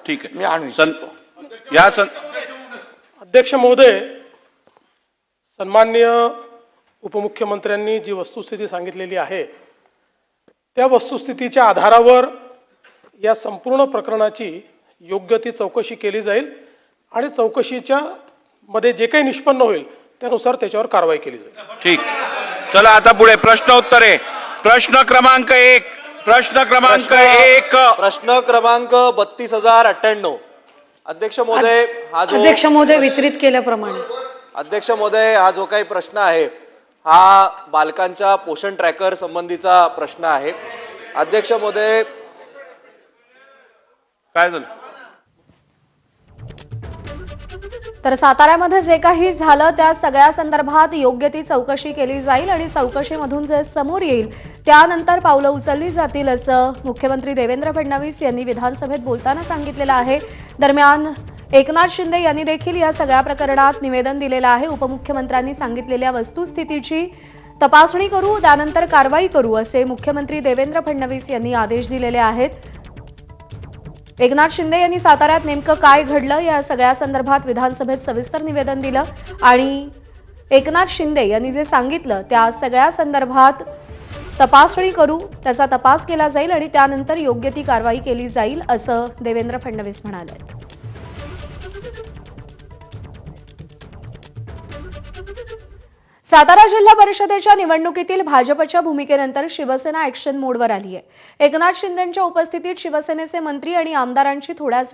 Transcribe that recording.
ठीक आहे. मी आणू अध्यक्ष महोदय, सन्माननीय उपमुख्यमंत्र्यांनी जी वस्तुस्थिती सांगितलेली आहे त्या वस्तुस्थितीच्या आधारावर या संपूर्ण प्रकरणाची योग्य ती चौकशी केली जाईल आणि चौकशीच्या मध्ये जे काही निष्पन्न होईल त्यानुसार त्याच्यावर कारवाई केली जाईल. ठीक. चला आता पुढे प्रश्न उत्तरे. प्रश्न क्रमांक 1. प्रश्न क्रमांक 1. प्रश्न क्रमांक 32,098. अध्यक्ष महोदय, अध्यक्ष महोदय, वितरित केल्याप्रमाणे अध्यक्ष महोदय, हा जो काही प्रश्न आहे हा बालकांच्या पोषण ट्रॅकर संबंधीचा प्रश्न आहे. अध्यक्ष महोदय, काय झालं? तर साताऱ्यामध्ये जे काही झालं त्या सगळ्या संदर्भात योग्य ती चौकशी केली जाईल आणि चौकशीमधून जे समोर येईल त्यानंतर पावलं उचलली जातील असं मुख्यमंत्री देवेंद्र फडणवीस यांनी विधानसभेत बोलताना सांगितलेलं आहे. दरम्यान एकनाथ शिंदे यांनी देखील या सगळ्या प्रकरणात निवेदन दिलेलं आहे. उपमुख्यमंत्र्यांनी सांगितलेल्या वस्तुस्थितीची तपासणी करू, त्यानंतर कारवाई करू असे मुख्यमंत्री देवेंद्र फडणवीस यांनी आदेश दिलेले आहेत. एकनाथ शिंदे यांनी साताऱ्यात नेमकं काय घडलं या सगळ्या संदर्भात विधानसभेत सविस्तर निवेदन दिलं आणि एकनाथ शिंदे यांनी जे सांगितलं त्या सगळ्या संदर्भात तपासणी करू, त्याचा तपास केला जाईल आणि त्यानंतर योग्य ती कारवाई केली जाईल असं देवेंद्र फडणवीस म्हणाले. सातारा जिल्हा परिषदेच्या निवडणुकीतील भाजपच्या भूमिकेनंतर शिवसेना ऍक्शन मोडवर आली आहे. एकनाथ शिंदेंच्या उपस्थितीत शिवसेनेचे मंत्री आणि आमदारांची थोड्याच